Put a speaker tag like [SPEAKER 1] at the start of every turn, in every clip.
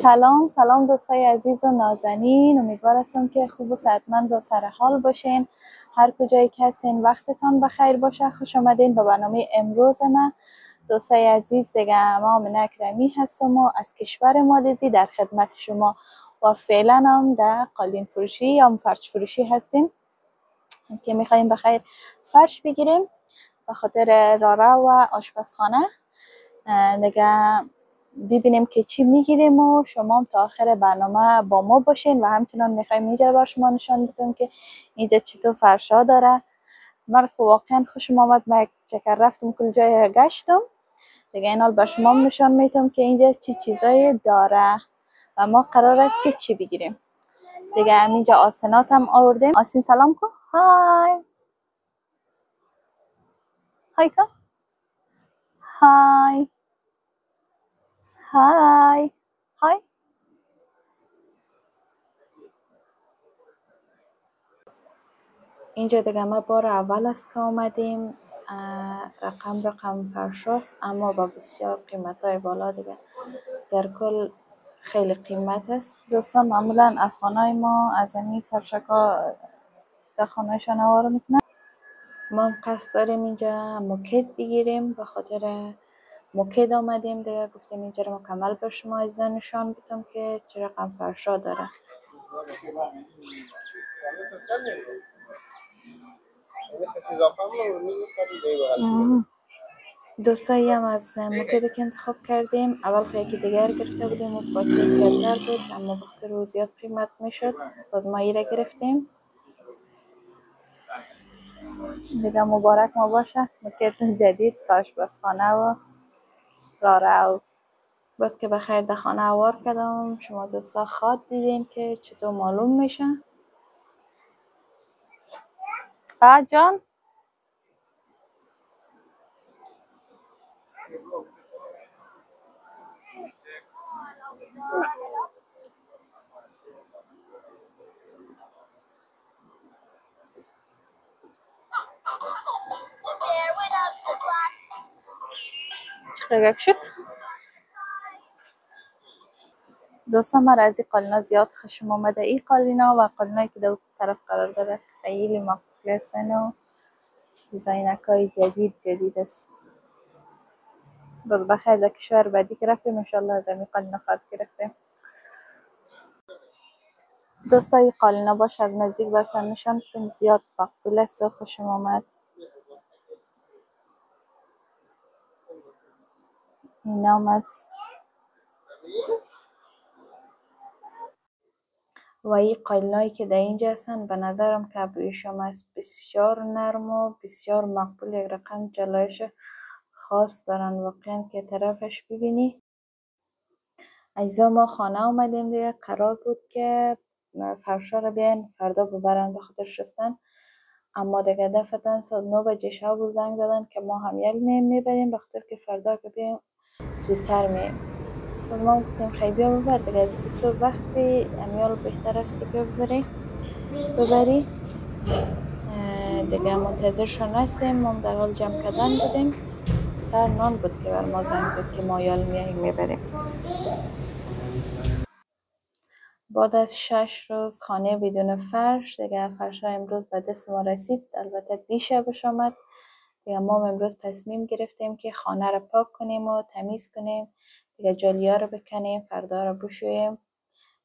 [SPEAKER 1] سلام دوستای عزیز و نازنین، امیدوار هستم که خوب و صحتمند و سر حال باشین. هر کجایی که هستین وقتتان بخیر باشه. خوش آمدین به برنامه امروز من. دوستای عزیز، دیگه ما آمنه اکرمی هستم و از کشور مالزی در خدمت شما و فعلا هم در قالین فروشی یا فرش فروشی هستیم که میخواییم بخیر فرش بگیریم به خاطر رارا و آشپزخانه. دیگه ببینیم که چی میگیریم و شما هم تا آخر برنامه با ما باشین و همچنان میخوایم اینجا بر شما نشان بدیم که اینجا چطور فرشا داره. من واقعا خوشم آمد، من یک چکر رفتم کل جای گشتم دیگه اینال بر شما نشان میدم که اینجا چی چیزایی داره و ما قرار است که چی بگیریم. دیگه اینجا آسنات هم آوردیم. آسین سلام کن. های های کن. های های های. اینجا دیگه ما بار اول است که آمدیم. رقم فرشاست اما با بسیار قیمت های بالا دیگه. در کل خیلی قیمت است. دوستان معمولا افغانای ما از این فرشکا در خانهشان آواره میکنن. ما هم قصد داریم اینجا موکد بگیریم، به خاطر موکد آمدیم دیگه. گفتیم اینجا رو مکمل به شما از نشان بدم که چه رقم فرشا داره. دوستایی هم از موکدی که انتخاب کردیم. اول خیلی یکی دیگر گرفته بودیم و با کیفیت‌تر بود اما بخاطر او زیاد قیمت میشد، باز ما ایره گرفتیم دیگه. مبارک ما باشه موکد جدید با آشپزخانه و راره. باز که بخیر در خانه اوار کردم. شما دوستا خواد دیدین که چطور معلوم میشه. جان چقدر شد. دوستان من از این قالینا زیاد خوشم آمده. این قالینا و قالینایی که در طرف قرار داره خیلی مقبول هستن و دیزاینکای جدید است. باز بخیر در کشور بعدی که رفتیم انشالله از این قالینا خواهد گرفتیم. دوستای قالینا باش از نزدیک براتون نشان بدم، زیاد مقبول است و خوشم آمد. این نام است و این قالینایی که در اینجا هستن به نظرم که بوی شما است بسیار نرم و بسیار مقبول. یک رقم جلایش خاص دارن واقعا که طرفش ببینی. عزیزا ما خانه آمدیم دیگه. قرار بود که فرشا رو بیاین فردا ببرن به خاطر شستن، اما دیگه دفعتاً ساعت 9 بجه شب زنگ دادن که ما همیل میبریم به خاطر که فردا که بیایم زودتر میایم. ما گفتیم خیلی بیا ببر دیگه، از اینکه صبح وقتی همیال بهتر است که بیا ببری دیگه. منتظرشان هستیم. ما در حال جمع کردن بودیم. سر نان بود که بر ما زنگ زد که ما یال میبریم. بعد از 6 روز خانه بدون فرش دیگه. فرش ها امروز به دست ما رسید، البته دیشبش آمد دیگه. ما امروز تصمیم گرفتیم که خانه رو پاک کنیم و تمیز کنیم دیگه. جالی ها رو بکنیم، فردا رو بشوییم،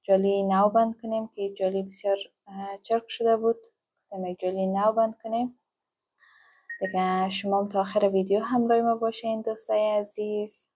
[SPEAKER 1] جالی نو بند کنیم که جالی بسیار چرک شده بود. گفتیم جالی نو بند کنیم دیگه. شما تا آخر ویدیو همراه ما باشین دوستای عزیز.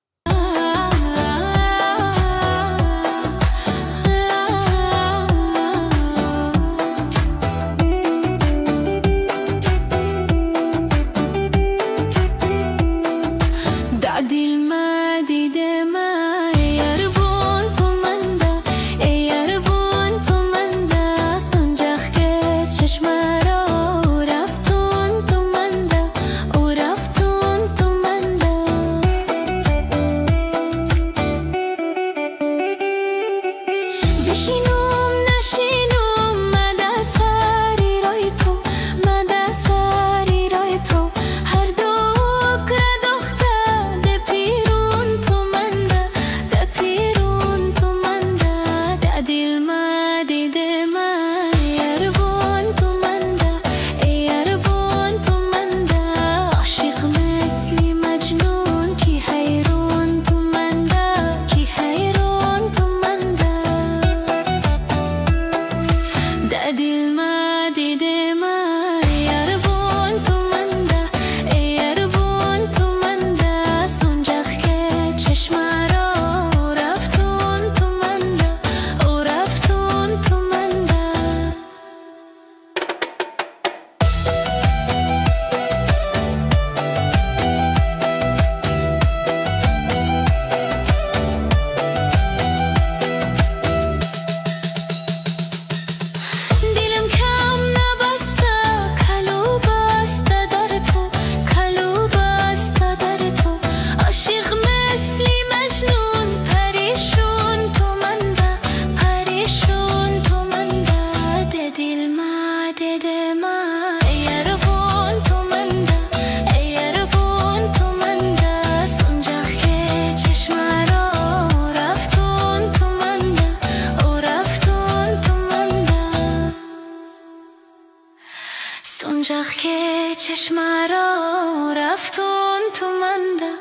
[SPEAKER 2] اونجا که چشم را رفتون تو منده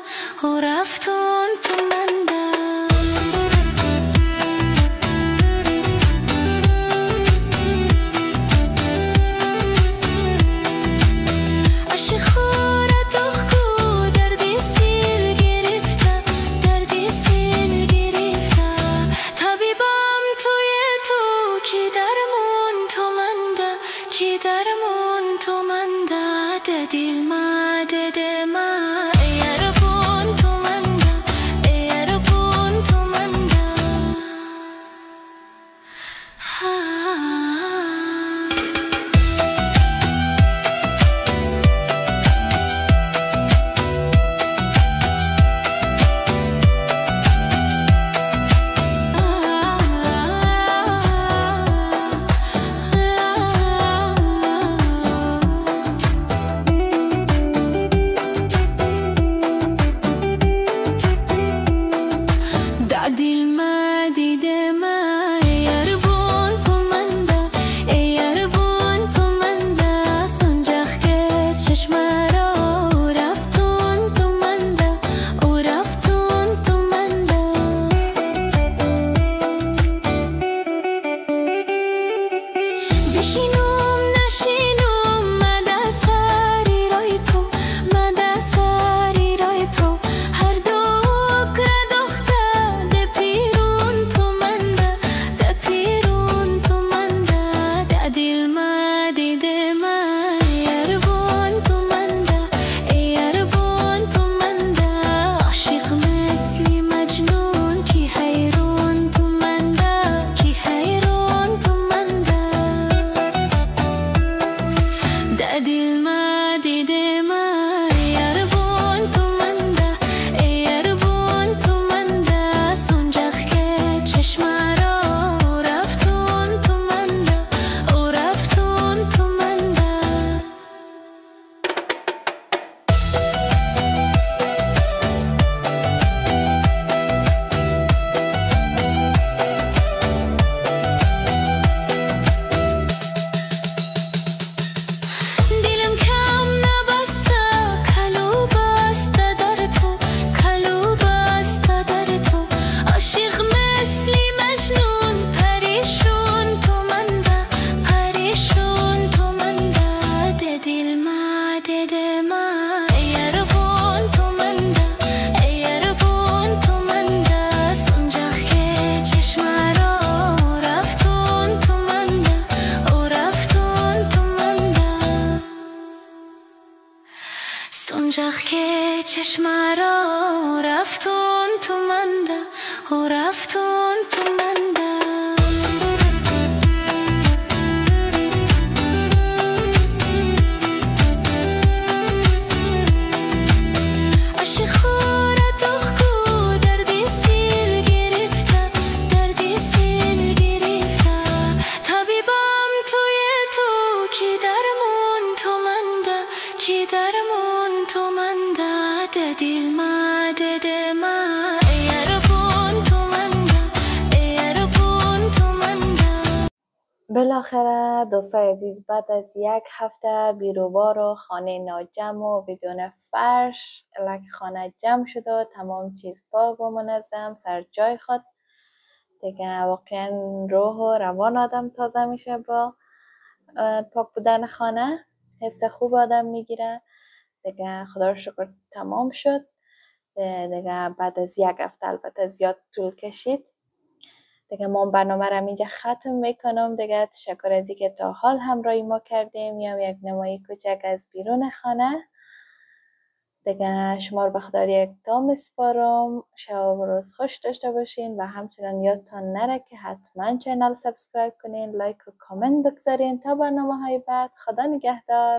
[SPEAKER 2] و رفتون تو منده اشی خوره دخکو دردی سیل گرفته دردی سیل گرفته طبیبم توی تو کی درمون تو منده کی درمون تو منده ده دل ما ده ما یاربون تو منده یاربون تو منده دل ما دیده ما یاربون تو منده یاربون تو منده سنجاق که چشم را رفتون تو منده او رفتون تو منده بشینم نشینم مده سری رای تو مده سری رای تو هر دو دل ما دیده ما یاربون تو منده یاربون تو منده سنجاق که چشم را رفتون تو منده او رفتون تو منده سنجاق که چشم را رفتون تو منده و رفتون تو منده اشی خوره دخکو دردی سیل گرفته دردی سیل گرفته طبیبم توی تو کی درمون تو منده کی درمون تو منده ده دل ما ده ما یاربون تو منده یاربون تو منده
[SPEAKER 1] بالاخره دوستای عزیز بعد از یک هفته بیروبار و خانه ناجمع و بدون فرش لک خانه جمع شده و تمام چیز پاک و منظم سر جای خود دیگه واقعا روح و روان آدم تازه میشه با پاک بودن خانه حس خوب آدم میگیره دیگه خدا رو شکر تمام شد دیگه بعد از یک هفته البته زیاد طول کشید دیگه ما برنامه رو اینجا ختم میکنم دیگه تشکر از اینکه تا حال همراهی ما کردیم یا یک نمایی کوچک از بیرون خانه دیگه شما رو به خدا یکتا میسپارم شب و روز خوش داشته باشین و همچنان یادتان نره که حتما چینل سابسکرایب کنین لایک و کامنت بگذارین تا برنامه های بعد خدا نگهدار